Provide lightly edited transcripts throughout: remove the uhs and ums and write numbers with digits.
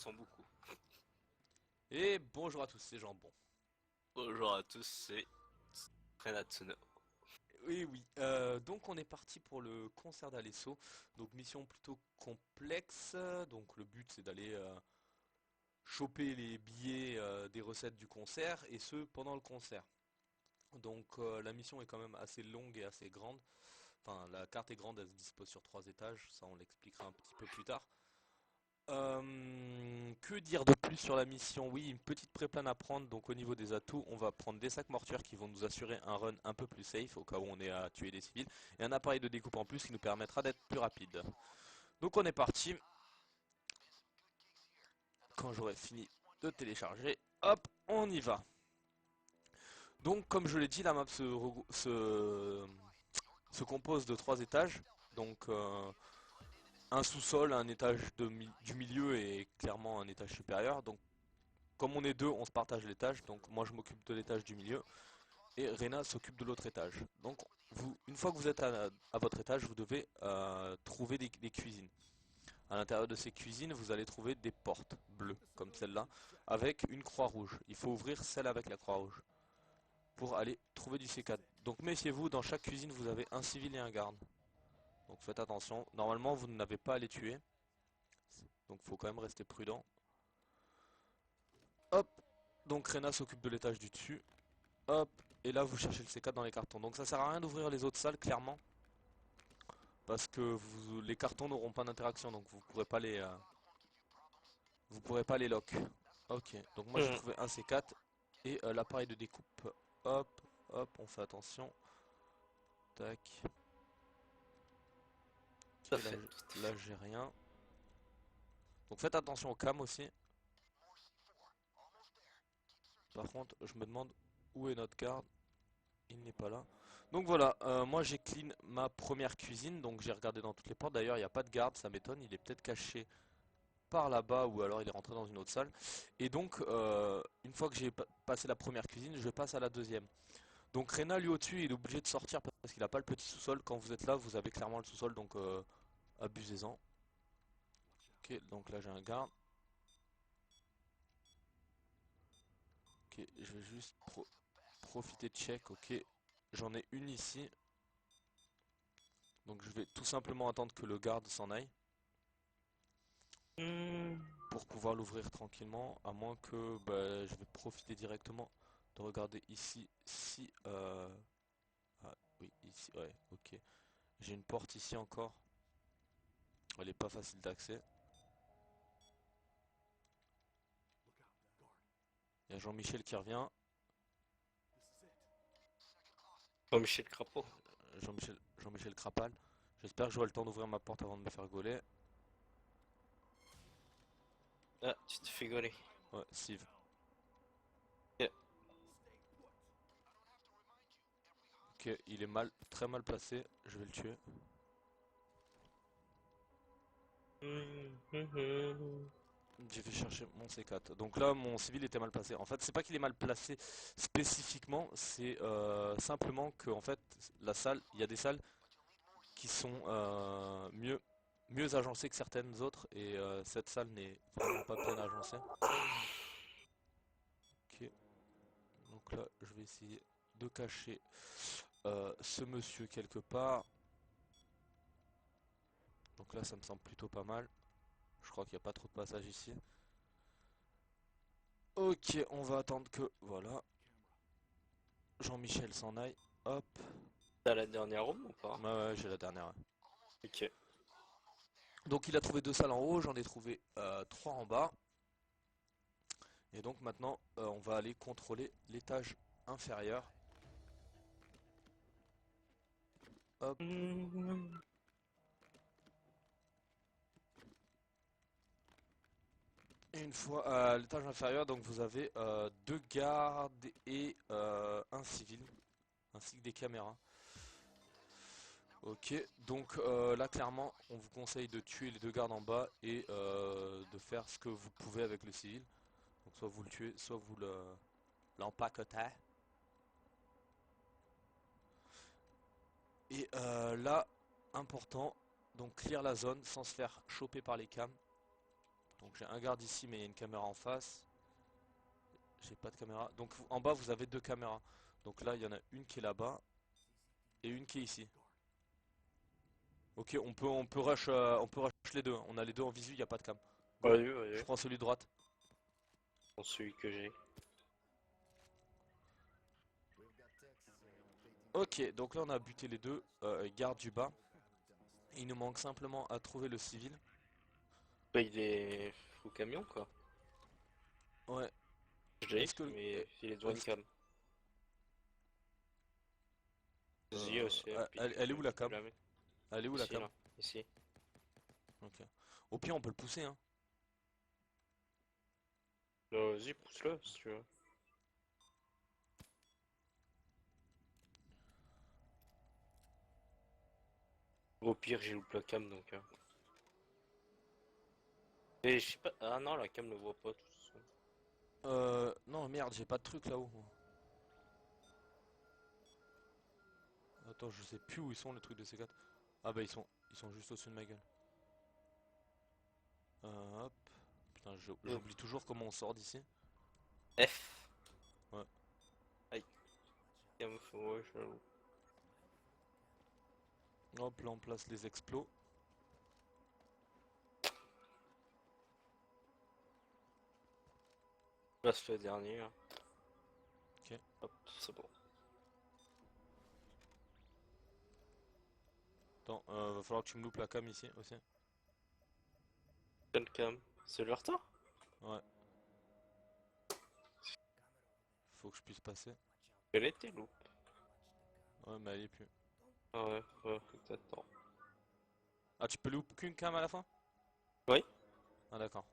t'entends beaucoup. Et bonjour à tous, c'est Jambon. Bonjour à tous, c'est Renatsuno. Oui, donc on est parti pour le concert d'Alesso. Donc mission plutôt complexe. Donc le but c'est d'aller choper les billets des recettes du concert et ce pendant le concert. Donc la mission est quand même assez longue et assez grande. Enfin la carte est grande, elle se dispose sur 3 étages, ça on l'expliquera un petit peu plus tard. Que dire de plus sur la mission? Oui, une petite préplane à prendre. Donc au niveau des atouts, on va prendre des sacs mortuaires qui vont nous assurer un run un peu plus safe au cas où on est à tuer des civils. Et un appareil de découpe en plus qui nous permettra d'être plus rapide. Donc on est parti. Quand j'aurai fini de télécharger, hop, on y va. Donc comme je l'ai dit, la map se compose de 3 étages. Donc un sous-sol, un étage du milieu et clairement un étage supérieur. Donc comme on est deux, on se partage l'étage, donc moi je m'occupe de l'étage du milieu et Rena s'occupe de l'autre étage. Donc une fois que vous êtes à votre étage, vous devez trouver des cuisines. À l'intérieur de ces cuisines, vous allez trouver des portes bleues, comme celle-là, avec une croix rouge. Il faut ouvrir celle avec la croix rouge pour aller trouver du C4. Donc méfiez-vous, dans chaque cuisine, vous avez un civil et un garde. Donc faites attention. Normalement, vous n'avez pas à les tuer. Donc il faut quand même rester prudent. Hop. Donc Rena s'occupe de l'étage du dessus. Hop, et là vous cherchez le C4 dans les cartons. Donc ça sert à rien d'ouvrir les autres salles clairement, parce que les cartons n'auront pas d'interaction, donc vous pourrez pas les lock. Ok, donc moi j'ai Hmm, trouvé un C4 et l'appareil de découpe. Hop, hop, on fait attention. Tac. tout à Ok, fait, tout à là fait. j'ai rien. Donc faites attention au cam aussi. Par contre, je me demande où est notre garde. Il n'est pas là. Donc voilà, moi j'ai clean ma première cuisine, donc j'ai regardé dans toutes les portes. D'ailleurs, il n'y a pas de garde, ça m'étonne, il est peut-être caché par là-bas ou alors il est rentré dans une autre salle. Et donc, une fois que j'ai passé la première cuisine, je passe à la deuxième. Donc Rena, lui au-dessus, il est obligé de sortir parce qu'il n'a pas le petit sous-sol. Quand vous êtes là, vous avez clairement le sous-sol, donc abusez-en. Ok, donc là j'ai un garde. Ok, je vais juste profiter de check. Ok, j'en ai une ici. Donc je vais tout simplement attendre que le garde s'en aille Hmm, pour pouvoir l'ouvrir tranquillement, à moins que bah, je vais profiter directement de regarder ici si ah oui, ici, ouais, ok. J'ai une porte ici encore. Elle est pas facile d'accès. Il y a Jean-Michel qui revient. Oh, Michel Crapaud. Jean-Michel Crapal. J'espère que j'aurai le temps d'ouvrir ma porte avant de me faire gauler. Ah, tu te fais gauler. Ouais, Sive. Yeah. Ok, il est mal, très mal placé. Je vais le tuer. Hmm, hmm, hmm. J'ai fait chercher mon C4. Donc là, mon civil était mal placé. En fait, c'est pas qu'il est mal placé spécifiquement, c'est simplement que en fait, la salle, il y a des salles qui sont mieux agencées que certaines autres et cette salle n'est vraiment pas bien agencée. Ok, donc là, je vais essayer de cacher ce monsieur quelque part. Donc là, ça me semble plutôt pas mal. Je crois qu'il n'y a pas trop de passage ici. Ok, on va attendre que, voilà, Jean-Michel s'en aille. Hop. T'as la dernière room ou pas? Ouais, ouais, j'ai la dernière. Ouais. Ok. Donc il a trouvé 2 salles en haut, j'en ai trouvé 3 en bas. Et donc maintenant, on va aller contrôler l'étage inférieur. Hop. Hmm, Et une fois à l'étage inférieur, donc vous avez 2 gardes et un civil, ainsi que des caméras. Ok, donc là clairement, on vous conseille de tuer les 2 gardes en bas et de faire ce que vous pouvez avec le civil. Donc soit vous le tuez, soit vous l'empaquetez. Et là, important, donc clear la zone sans se faire choper par les cams. Donc j'ai un garde ici mais il y a une caméra en face. J'ai pas de caméra. Donc en bas vous avez deux caméras. Donc là il y en a une qui est là-bas et une qui est ici. Ok, on peut rush les deux. On a les deux en visu, il n'y a pas de cam. Go. Vas-y, Je vas-y. prends celui de droite. Dans celui que j'ai. Ok, donc là on a buté les deux gardes du bas. Il nous manque simplement à trouver le civil. Bah, il est au camion, quoi. Ouais. Je l'ai, Est-ce que mais il est devant une est-ce que cam. Vas-y, aussi, puis elle est où la tu peux cam? la mettre. Elle est où la Ici, cam? là. Ici. Ok. Au pire on peut le pousser hein. Bah, vas-y, pousse-le, si tu veux. Au pire, j'ai loupé la cam, donc... Et je sais pas... Ah non, la cam ne voit pas, de toute façon. Non merde, j'ai pas de truc là-haut. Attends, je sais plus où ils sont les trucs de C4. Ah bah ils sont juste au-dessus de ma gueule. Hop. Putain, j'oublie toujours comment on sort d'ici. F. Ouais. Aïe. Cam, ouais, je la loupe. Hop, là on place les explos. Là, c'est le dernier, hein. Ok. Hop, c'est bon. Attends, va falloir que tu me loupes la cam ici aussi. Quelle cam? C'est le retard? Ouais. Faut que je puisse passer. Elle était loupe. Ouais, mais elle est plus. Ah ouais, ouais, faut que t'attends. Ah, tu peux louper qu'une cam à la fin? Oui? Ah, d'accord.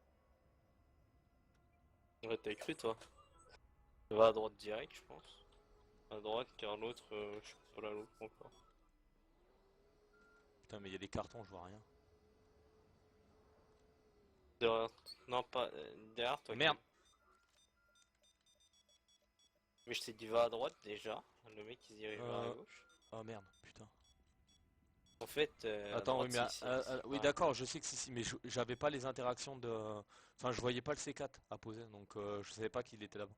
Ouais, t'as écrit, toi. Va à droite direct, je pense. À droite, car l'autre, je peux pas la loupe encore. Putain, mais il y a des cartons, je vois rien. Derrière... Non, pas... derrière toi, Merde! Cam. Mais je t'ai dit va à droite, déjà. Le mec, il se dirige vers la Euh... gauche. Oh merde, putain. En fait, à Attends, oui, droite, mais c'est ici. C'est oui, pas... d'accord, je sais que c'est ici, mais j'avais pas les interactions de. Enfin, je voyais pas le C4 à poser, donc je savais pas qu'il était là-bas.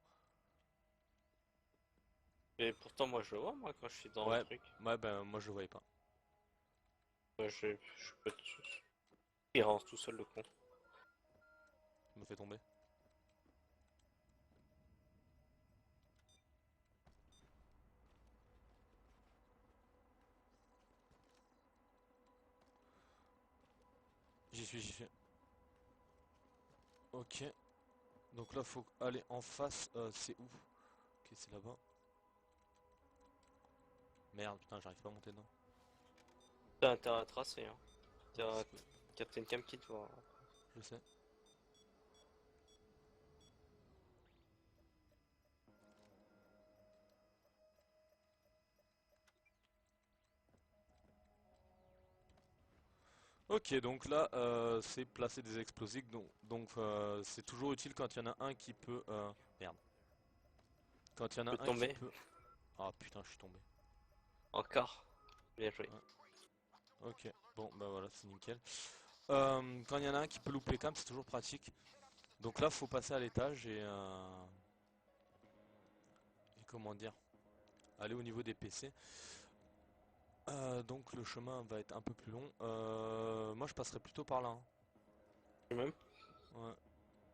Mais pourtant, moi, je le vois, moi, quand je suis dans le Ouais, truc. ouais, ben moi je le voyais pas. Moi, je peux te... Il rentre tout seul, le con. Je me fais tomber. J'y suis. Ok, donc là faut aller en face, c'est où? Ok, c'est là-bas. Merde, putain, j'arrive pas à monter dedans. T'as intérêt à tracer, hein. Ouais, T'as Captain Cam qui te voit. je sais. Ok, donc là, c'est placer des explosifs, donc c'est toujours utile quand il y en a un qui peut... Merde. Quand il y en Tu a peux un qui tomber. peut... Ah putain, je suis tombé. Encore. Bien joué. Ouais. Ok, bon, bah voilà, c'est nickel. Quand il y en a un qui peut louper cam, c'est toujours pratique. Donc là, faut passer à l'étage et comment dire, aller au niveau des PC. Donc le chemin va être un peu plus long. Moi, je passerai plutôt par là, hein. Et même? Ouais.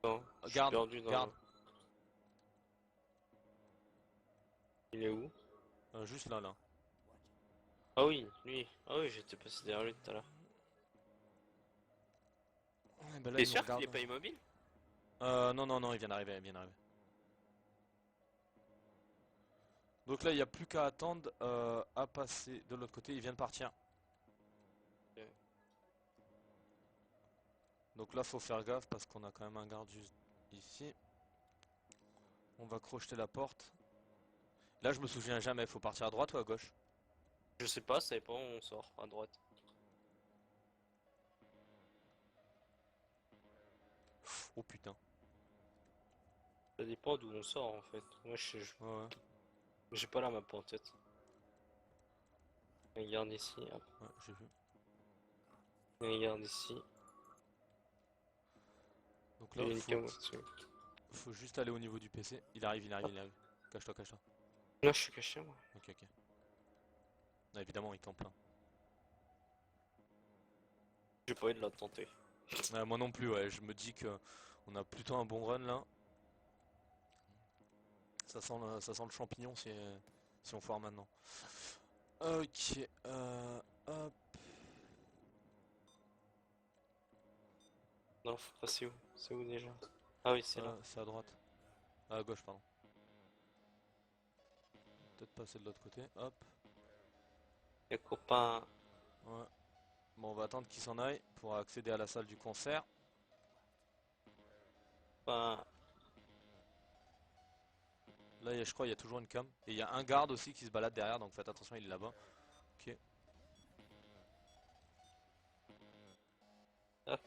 Non, je suis Garde, perdu dans garde. le... Il est où? Juste là, là. Ah oui, lui. Ah oui, j'étais passé derrière lui tout à l'heure. Ouais, bah là, T'es il nous sûr qu'il est regarde. pas immobile? Non, non, non, il vient d'arriver, il vient d'arriver. Donc là, il n'y a plus qu'à attendre à passer de l'autre côté. Il vient de partir. Ok. Donc là, faut faire gaffe parce qu'on a quand même un garde juste ici. On va crocheter la porte. Là, je me souviens jamais. Faut partir à droite ou à gauche? Je sais pas, ça dépend où on sort, à droite. Oh putain. Ça dépend d'où on sort en fait. Moi Ouais, ouais, j'ai pas la map en tête. Regarde ici, hop. ouais, j'ai vu. Regarde ici. Donc Il là, y a des camos dessus. faut juste aller au niveau du PC. Il arrive, il arrive, il arrive. Cache-toi, cache-toi. Non, je suis caché moi. Ok, ok. Ah, évidemment, il campe là. J'ai pas envie de la tenter. Moi non plus, ouais. Je me dis que on a plutôt un bon run là. Ça sent le champignon si on foire maintenant. Ok, hop. Non, faut passer où? C'est où déjà? Ah oui, c'est là. C'est à droite. Ah, à gauche, pardon. Peut-être passer de l'autre côté. Hop. Y'a copain. Ouais. Bon, on va attendre qu'il s'en aille pour accéder à la salle du concert. Copain. Là, je crois qu'il y a toujours une cam. Et il y a un garde aussi qui se balade derrière, donc faites attention, il est là-bas. Ok. Ah,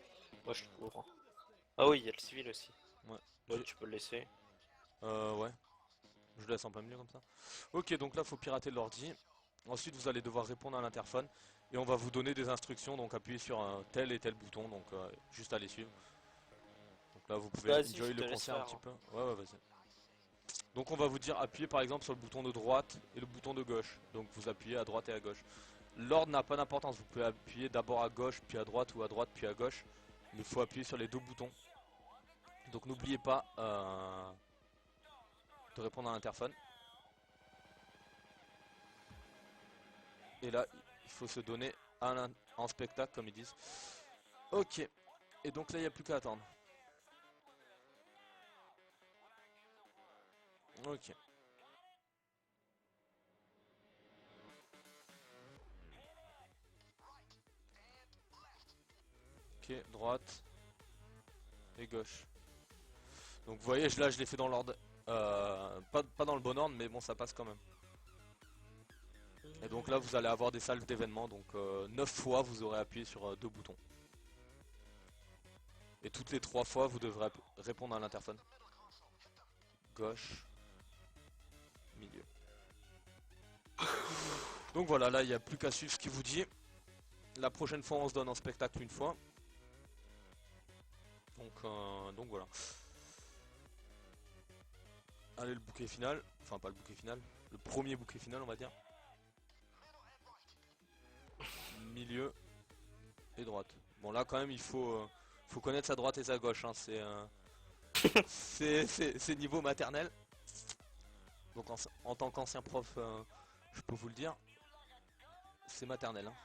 moi je cours. Ah oui, il y a le civil aussi. Ouais. Ouais, tu peux le laisser. Ouais. Je le laisse en plein milieu comme ça. Ok, donc là, faut pirater l'ordi. Ensuite, vous allez devoir répondre à l'interphone. Et on va vous donner des instructions, donc appuyez sur tel et tel bouton, donc juste à les suivre. Donc là, vous pouvez Vas-y, enjoy je le te laisse concert un faire, petit hein. peu. Ouais, vas-y. Donc on va vous dire appuyez par exemple sur le bouton de droite et le bouton de gauche. Donc vous appuyez à droite et à gauche. L'ordre n'a pas d'importance, vous pouvez appuyer d'abord à gauche puis à droite ou à droite puis à gauche. Mais il faut appuyer sur les deux boutons. Donc n'oubliez pas de répondre à l'interphone. Et là, il faut se donner en spectacle comme ils disent. Ok, et donc là il n'y a plus qu'à attendre. Ok. Ok, droite et gauche. Donc vous voyez, là je l'ai fait dans l'ordre. Pas dans le bon ordre, mais bon ça passe quand même. Et donc là vous allez avoir des salles d'événements, donc 9 fois vous aurez appuyé sur deux boutons. Et toutes les 3 fois vous devrez répondre à l'interphone. Gauche, milieu. Donc voilà, là il n'y a plus qu'à suivre ce qu'il vous dit. La prochaine fois on se donne en spectacle une fois. Donc voilà. Allez, le bouquet final. Enfin pas le bouquet final. Le premier bouquet final on va dire. Milieu et droite. Bon là quand même il faut connaître sa droite et sa gauche. Hein. C'est niveau maternel. Donc en tant qu'ancien prof, je peux vous le dire. C'est maternel. Hein.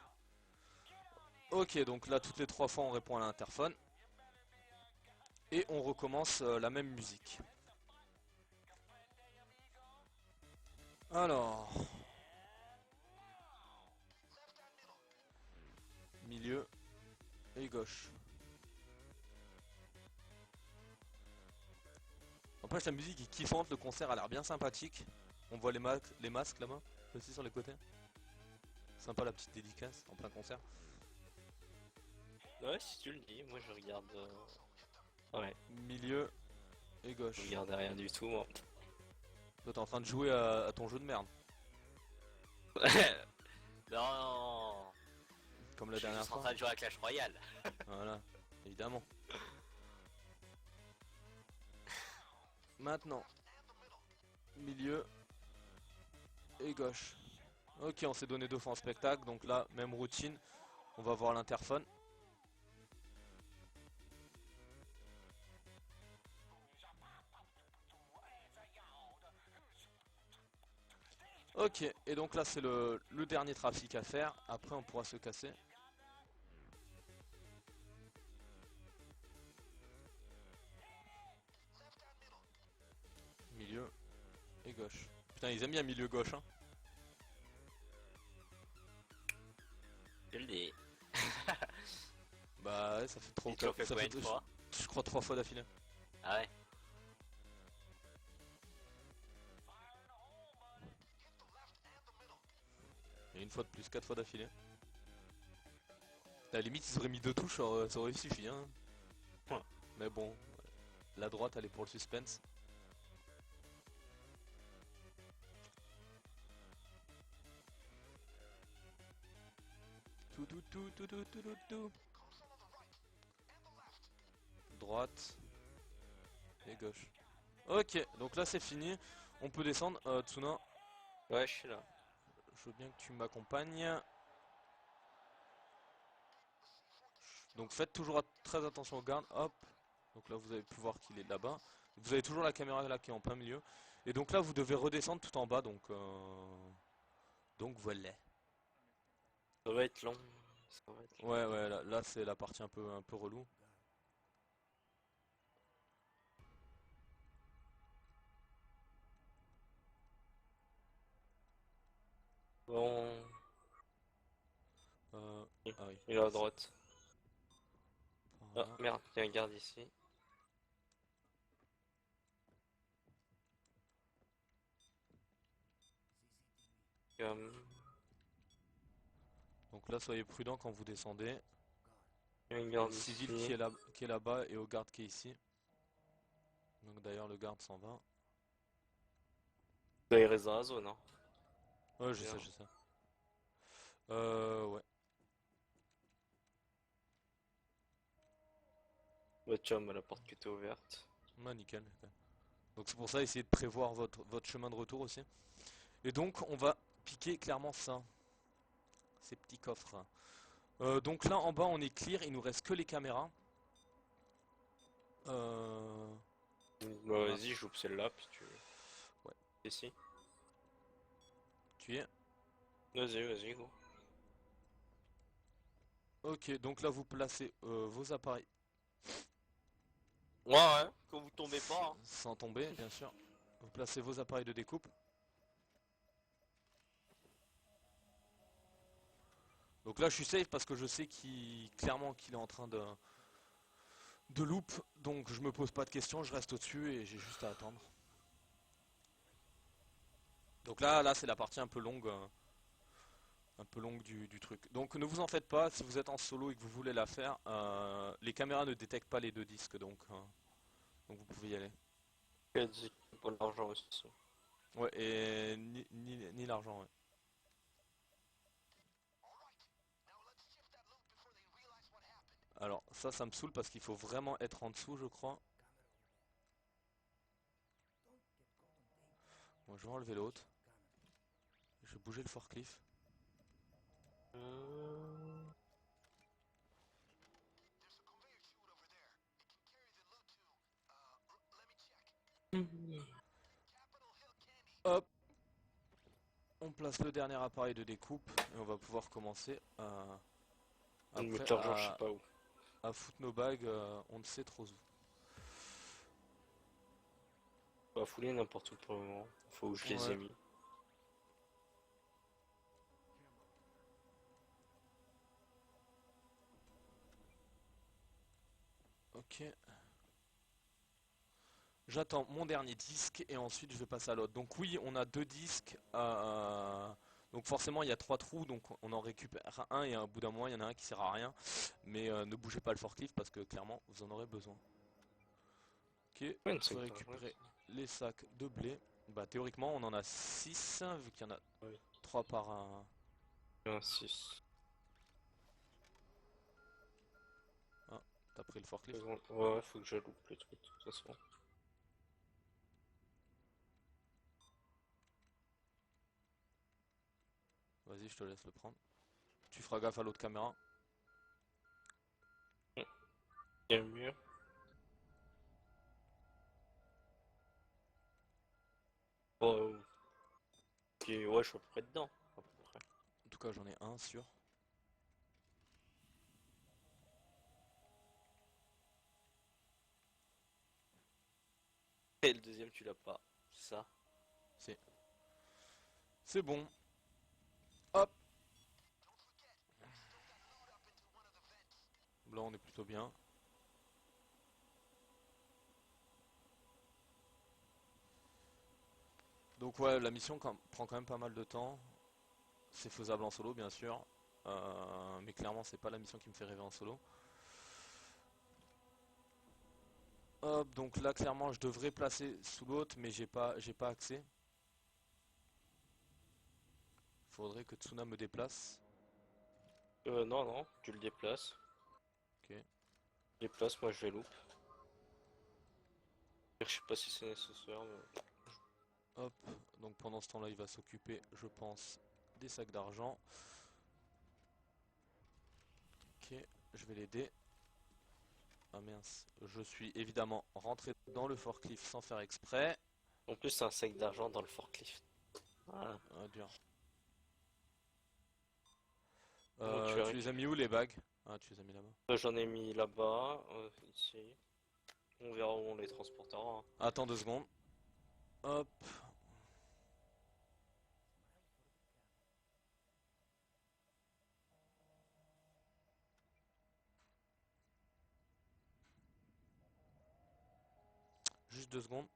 Ok, donc là toutes les 3 fois on répond à l'interphone. Et on recommence la même musique. Alors. Milieu et gauche. En plus la musique est kiffante, le concert a l'air bien sympathique. On voit les masques là-bas, aussi sur les côtés. Sympa la petite dédicace en plein concert. Ouais, si tu le dis, moi je regarde. Ouais, Milieu et je gauche. regarde rien du tout, moi. Toi t'es en train de jouer à ton jeu de merde. Non, Comme je la suis dernière juste en fois. train de jouer à Clash Royale. Voilà, évidemment. Maintenant, milieu et gauche. Ok, on s'est donné 2 fois en spectacle, donc là, même routine. On va voir l'interphone. Ok, et donc là c'est le dernier trafic à faire. Après on pourra se casser. Milieu et gauche. Putain, ils aiment bien milieu gauche, hein. Je le dis. Bah ouais, ça fait trop. Et tu l'as fait Ça combien fait, de fois? je crois 3 fois d'affilée. Ah ouais. Et une fois de plus, 4 fois d'affilée. À la limite, ils auraient mis 2 touches, ça aurait suffi, hein. Ouais. Mais bon, la droite elle est pour le suspense. Tout. Droite. gauche. Ok, donc là c'est fini. On peut descendre. Tsuna, Ouais, je suis là. je veux bien que tu m'accompagnes. Donc faites toujours très attention aux gardes. Hop. Donc là vous avez pu voir qu'il est là-bas. Vous avez toujours la caméra là qui est en plein milieu. Et donc là vous devez redescendre tout en bas. Donc voilà. Ça va être long. Ça va être long. Ouais ouais là c'est la partie un peu relou. Bon. Euh, ah oui. Il est à droite. Par Ah là. merde, il y a un garde ici. Euh, Donc là soyez prudent quand vous descendez. Il y a un Au garde civil ici. qui est là-bas et au garde qui est ici. Donc d'ailleurs le garde s'en va. Là, il reste dans la zone, hein. Ouais je sais Bien. je sais. Ouais. Ouais, tu vois, la porte qui était ouverte. Ouais nickel. Donc c'est pour ça essayez de prévoir votre chemin de retour aussi. Et donc on va piquer clairement ça. Ces petits coffres. Donc là en bas on est clear, il nous reste que les caméras. Euh, Bah, voilà. vas-y, j'ouvre celle-là, puis tu. Ouais. Ici. Tu y es. Vas-y, vas-y, go. Ok, donc là vous placez vos appareils Ouais, ouais, quand vous tombez pas, hein. sans tomber, bien sûr. Vous placez vos appareils de découpe. Donc là je suis safe parce que je sais clairement qu'il est en train de loop. Donc je me pose pas de questions, je reste au-dessus et j'ai juste à attendre. Donc là c'est la partie un peu longue du truc. Donc ne vous en faites pas, si vous êtes en solo et que vous voulez la faire, les caméras ne détectent pas les deux disques, donc vous pouvez y aller. Il a dit pour l'argent aussi. Ouais, et ni l'argent, ouais. Alors ça me saoule parce qu'il faut vraiment être en dessous, je crois. Bon, je vais enlever l'autre. Je vais bouger le forklift. Hmm. Hop, on place le dernier appareil de découpe et on va pouvoir commencer Mais après l'argent, je sais pas où. à foutre nos bagues, on ne sait trop où. On va fouiller n'importe où pour le moment. Faut où je les ai Ouais, mis. ok. J'attends mon dernier disque et ensuite je vais passer à l'autre. Donc oui, on a deux disques. Donc forcément il y a trois trous, donc on en récupère un et au bout d'un moment il y en a un qui sert à rien. Mais ne bougez pas le forklift parce que clairement vous en aurez besoin. Ok, Ouais, vous une pouvez 5 par récupérer les sacs de blé. Bah théoriquement on en a 6 vu qu'il y en a Oui, 3 par un. un 6. Ah, t'as pris le forklift. Ouais, ouais, faut que je loupe le truc de toute façon. Vas-y, je te laisse le prendre. Tu feras gaffe à l'autre caméra. Il y a un mur. Bon, ok, ouais, je suis à peu près dedans. À peu près. En tout cas j'en ai un sûr. Et le deuxième, tu l'as pas. C'est ça. C'est bon. Hop, là on est plutôt bien. Donc ouais, la mission prend quand même pas mal de temps. C'est faisable en solo bien sûr. Mais clairement c'est pas la mission qui me fait rêver en solo. Hop, donc là clairement je devrais placer sous l'autre mais j'ai pas accès. Faudrait que Tsuna me déplace. Non, non, tu le déplaces. Ok. Déplace, moi je vais loupe. je sais pas si c'est nécessaire, mais... Hop, donc pendant ce temps-là, il va s'occuper, je pense, des sacs d'argent. Ok, je vais l'aider. Ah mince, je suis évidemment rentré dans le forklift sans faire exprès. En plus, c'est un sac d'argent dans le forklift. Voilà. Ah, dur. Donc tu Tu les as récupères. mis où les bagues? Ah, tu les as mis là-bas. J'en ai mis là-bas, ici. On verra où on les transportera, hein. Attends 2 secondes. Hop. Juste 2 secondes.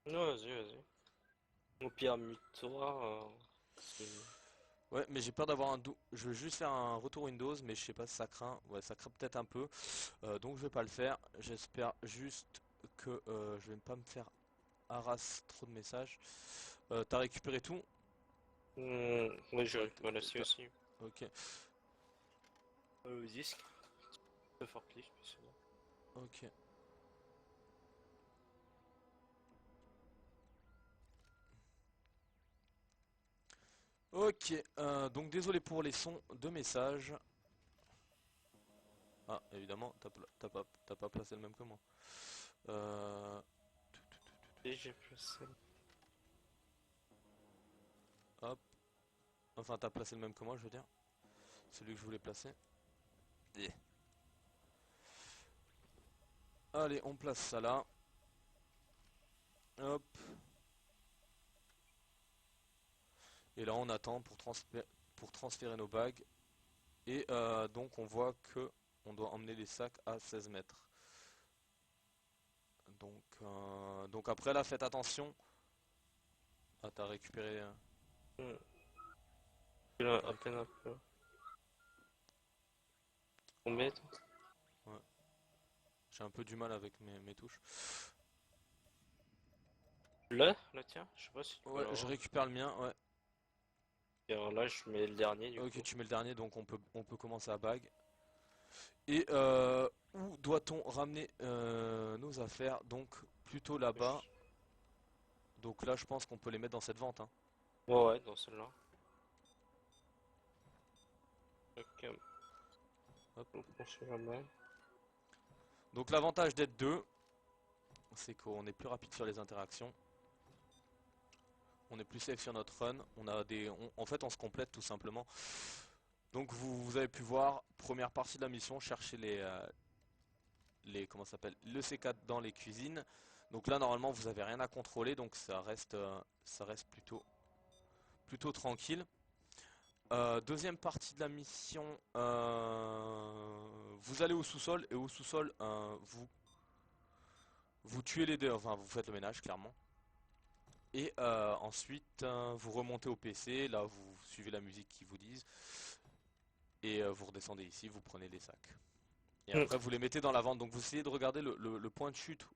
Non, vas-y, vas-y. Au pire, mute-toi. Ouais, mais j'ai peur d'avoir un je veux juste faire un retour Windows, mais je sais pas si ça craint. Ouais, ça craint peut-être un peu. Donc je vais pas le faire. J'espère juste que je vais pas me faire harass trop de messages. T'as récupéré tout? Oui, je Ouais, récupère là-dessus aussi. ok. Le disque. Le forklift, puis c'est bon. Ok. Ok, donc désolé pour les sons de messages. Ah, évidemment, t'as pas placé le même que moi. Euh, Et j'ai placé. hop, enfin t'as placé le même que moi, je veux dire. Celui que je voulais placer. Yeah. Allez, on place ça là. Hop. Et là, on attend pour transférer nos bagues. Et donc, on voit que on doit emmener les sacs à 16 mètres. Donc après là, faites attention. Ah, t'as récupéré. Hmm. Là, T'as à récu- peine un peu. Combien toi? ouais. J'ai un peu du mal avec mes touches. Là, tiens, je sais pas si tu peux Ouais, je l'avoir. récupère le mien, ouais. Et alors là, je mets le dernier du Ok, coup. tu mets le dernier, donc on peut commencer à bague. Et où doit-on ramener nos affaires? Donc plutôt là-bas. Donc là, je pense qu'on peut les mettre dans cette vente, hein. Ouais, ouais, dans celle-là. Ok, Hop. on sait jamais. Donc l'avantage d'être deux, c'est qu'on est plus rapide sur les interactions. On est plus safe sur notre run. En fait, on se complète tout simplement. Donc vous avez pu voir, première partie de la mission, chercher comment ça s'appelle, le C4 dans les cuisines. Donc là, normalement, vous avez rien à contrôler, donc ça reste plutôt tranquille. Deuxième partie de la mission, vous allez au sous-sol et au sous-sol, vous tuez les deux, enfin vous faites le ménage clairement. Et ensuite, vous remontez au PC, là vous suivez la musique qu'ils vous disent, et vous redescendez ici, vous prenez les sacs. Et Hmm. après vous les mettez dans la vente, donc vous essayez de regarder le point de chute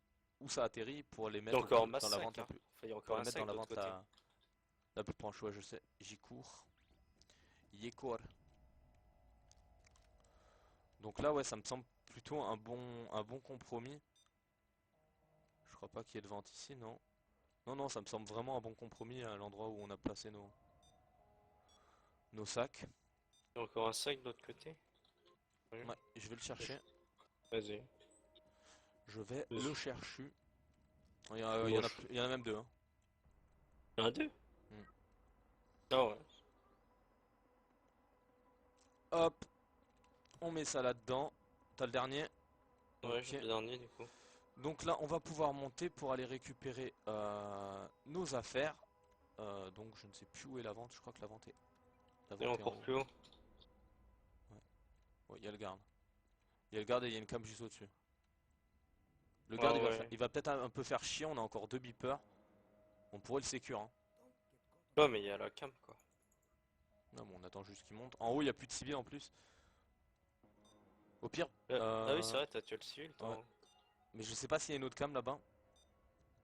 où ça atterrit pour les Il y a mettre encore dans la vente masse-sac, la hein. plus, Enfin, il y a pour encore les un mettre dans sac la de l'autre vente côté. la plus proche. Ouais, je sais, j'y cours. Y cours. Donc là, ouais, ça me semble plutôt un bon compromis. Je crois pas qu'il y ait de vente ici, non. Non, non, ça me semble vraiment un bon compromis à l'endroit où on a placé nos sacs. Il y a encore un sac de l'autre côté. Oui. Ouais, je vais le chercher. Vas-y. Je vais le Vas-y. chercher. Il y Moi, en a, il y en a même deux, hein. Il y en a deux. Hmm. Ah ouais. Hop, on met ça là-dedans. T'as le dernier? Ouais, j'ai Ok. le dernier du coup. Donc là, on va pouvoir monter pour aller récupérer nos affaires. Donc je ne sais plus où est la vente. Je crois que la Et vente est en encore haut. plus haut. Ouais, ouais, il y a le garde. Il y a le garde et il y a une cam juste au-dessus. Le garde, Ah il va faire, ouais. il va peut-être un peu faire chier. On a encore deux beepers. On pourrait le sécure, hein. Ouais, mais il y a la cam quoi. Non, bon, on attend juste qu'il monte. En haut, il n'y a plus de civils en plus. Au pire, Ah oui, c'est vrai, t'as tué le civil, ouais. toi. Mais je sais pas s'il y a une autre cam là-bas.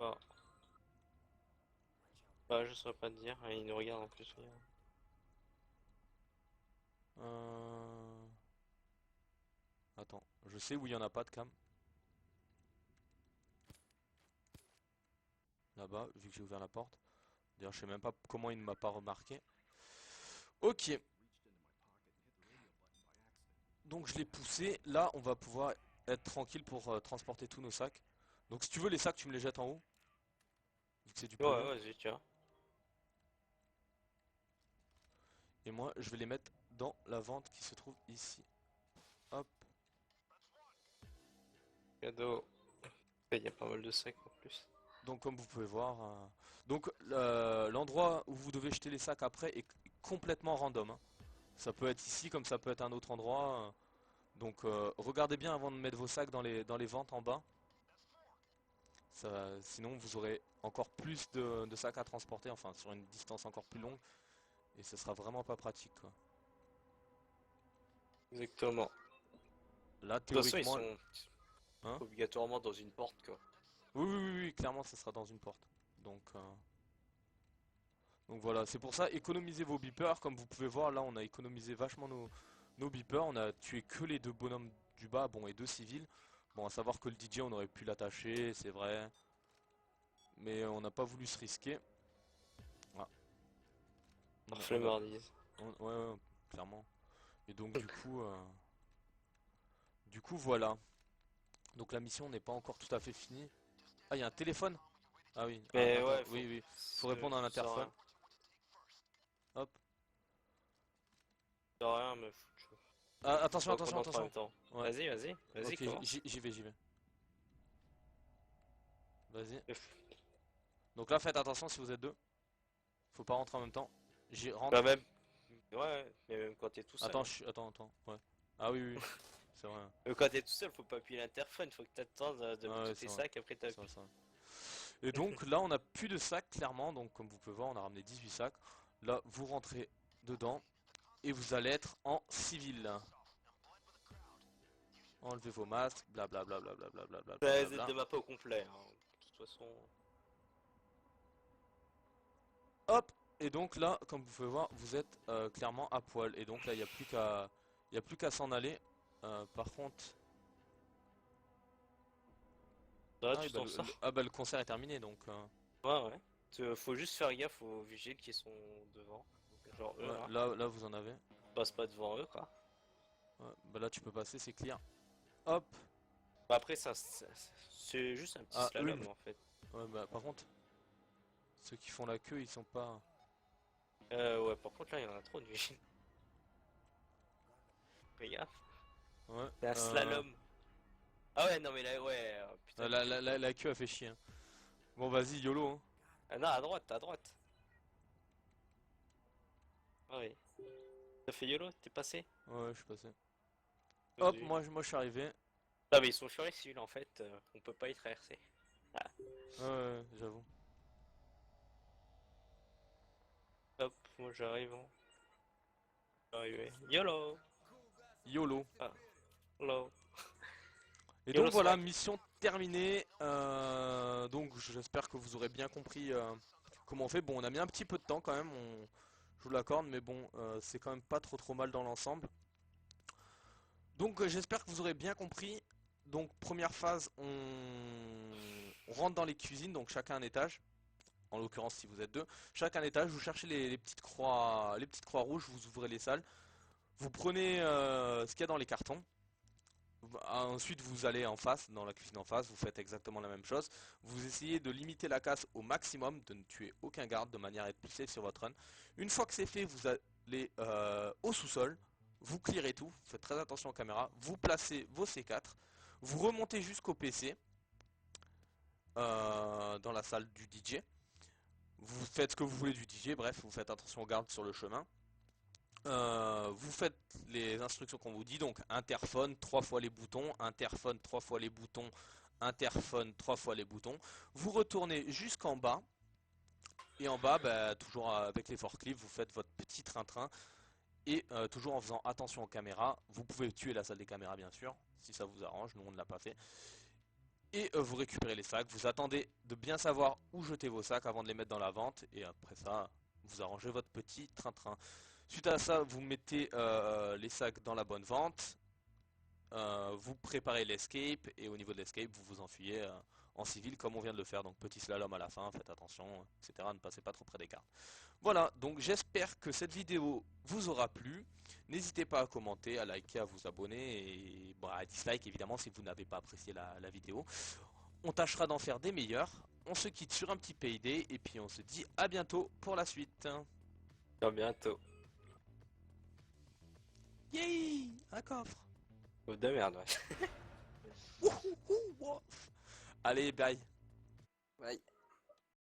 Ah. Bah, je saurais pas te dire. Il nous regarde en plus. Euh... Attends, je sais où il y en a pas de cam. là-bas, vu que j'ai ouvert la porte. D'ailleurs, je sais même pas comment il ne m'a pas remarqué. Ok, donc je l'ai poussé. Là, on va pouvoir être tranquille pour transporter tous nos sacs. Donc si tu veux, les sacs, tu me les jettes en haut, vu que c'est du Ouais, pognon. vas-y, tiens. Et moi, je vais les mettre dans la vente qui se trouve ici. Hop. Cadeau. Il y a pas mal de sacs en plus. Donc comme vous pouvez voir, donc l'endroit où vous devez jeter les sacs après est complètement random, hein. Ça peut être ici comme ça peut être un autre endroit. Donc regardez bien avant de mettre vos sacs dans les ventes en bas. Sinon vous aurez encore plus de sacs à transporter, enfin sur une distance encore plus longue. Et ce sera vraiment pas pratique quoi. Exactement. Là De toute façon, ils théoriquement, sont hein? obligatoirement dans une porte, quoi. Oui, clairement ça sera dans une porte. Donc voilà, c'est pour ça, économisez vos beepers. Comme vous pouvez voir, là on a économisé vachement nos beepers. On a tué que les deux bonhommes du bas, bon, et deux civils. Bon, à savoir que le DJ on aurait pu l'attacher, c'est vrai. Mais on n'a pas voulu se risquer. Ah, Par on a, flemmardise. ouais, clairement. Et donc du coup voilà. Donc la mission n'est pas encore tout à fait finie. Ah, il y a un téléphone? Ah oui, Mais attends, ouais, oui. Faut répondre à ça sert à l'interphone. rien. Hop. Ça sert à rien, mais Ah, attention, faut qu'on entre en attention. même temps. Ouais. Vas-y, Ok, commence. j'y vais. Vas-y. Ouf. Donc là, faites attention si vous êtes deux. Faut pas rentrer en même temps. J'y Bah rentre. même, ouais, mais même quand t'es tout seul, Attends, hein. attends. Ouais. Ah oui. C'est vrai. Même quand t'es tout seul, faut pas appuyer l'interphone, faut que t'attendes de mettre Ah tous ouais, tes c'est vrai. sacs, après C'est vrai, t'appuies. c'est vrai. Et donc là, on a plus de sacs, clairement. Donc comme vous pouvez voir, on a ramené 18 sacs. Là, vous rentrez dedans. Et vous allez être en civil. Enlevez vos masques, Ça Z de blablabla. map au complet, hein. De toute façon. Hop! Et donc là, comme vous pouvez voir, vous êtes clairement à poil. Et donc là, il y a plus qu'à s'en aller. Par contre, Là, ah, oui, tu t'en sors. ah bah le concert est terminé, donc Ouais. Faut juste faire gaffe aux vigiles qui sont devant. Genre eux, ouais, là. là vous en avez. Passe pas devant eux, quoi. Ouais, bah là tu peux passer, c'est clear. Hop! Bah après, c'est juste un petit Ah eux, slalom, en fait. ouais, bah par contre, ceux qui font la queue, ils sont pas. Ouais, par contre, là, il y en a trop de vigiles. Fais gaffe. Ouais. C'est un slalom. Ah ouais, non, mais là, ouais, putain, les queues, quoi. La queue a fait chier, hein. Bon vas-y, YOLO, hein. Ah non, à droite, à droite. Ah oui. T'as fait YOLO, t'es passé? Ouais, je suis passé. Hop, Vas-y. moi je suis arrivé. Ah mais ils sont chiants les civils en fait, on peut pas y traverser. Ah, J'avoue. hop, moi j'arrive. Hein. Arrivé. YOLO! YOLO. Ah, hello. Et YOLO donc voilà, swag. mission terminée. Donc j'espère que vous aurez bien compris comment on fait. Bon, on a mis un petit peu de temps quand même, je vous l'accorde, mais bon, c'est quand même pas trop mal dans l'ensemble. Donc j'espère que vous aurez bien compris. Donc première phase, on rentre dans les cuisines, donc chacun un étage. En l'occurrence si vous êtes deux, chacun un étage, vous cherchez les petites croix rouges, vous ouvrez les salles, vous prenez ce qu'il y a dans les cartons. Ensuite, vous allez en face, dans la cuisine en face, vous faites exactement la même chose. Vous essayez de limiter la casse au maximum, de ne tuer aucun garde de manière à être plus safe sur votre run. Une fois que c'est fait, vous allez au sous-sol, vous clearez tout, faites très attention aux caméras, vous placez vos C4, vous remontez jusqu'au PC dans la salle du DJ. Vous faites ce que vous voulez du DJ, bref, vous faites attention aux gardes sur le chemin. Vous faites les instructions qu'on vous dit, donc interphone, 3 fois les boutons, interphone, 3 fois les boutons, interphone, 3 fois les boutons. Vous retournez jusqu'en bas, et en bas, bah, toujours avec les forklifts, vous faites votre petit train-train, et toujours en faisant attention aux caméras. Vous pouvez tuer la salle des caméras, bien sûr, si ça vous arrange, nous on ne l'a pas fait. Et vous récupérez les sacs, vous attendez de bien savoir où jeter vos sacs avant de les mettre dans la vente, et après ça, vous arrangez votre petit train-train. Suite à ça, vous mettez les sacs dans la bonne vente, vous préparez l'escape, et au niveau de l'escape, vous vous enfuyez en civil comme on vient de le faire. Donc petit slalom à la fin, faites attention, etc. Ne passez pas trop près des cartes. Voilà, donc j'espère que cette vidéo vous aura plu. N'hésitez pas à commenter, à liker, à vous abonner et bon, à dislike évidemment si vous n'avez pas apprécié la vidéo. On tâchera d'en faire des meilleurs. On se quitte sur un petit Payday et puis on se dit à bientôt pour la suite. À bientôt. Yay! Un coffre! Oh, de merde, ouais. Wouhou, wouh. Allez, bye! Bye.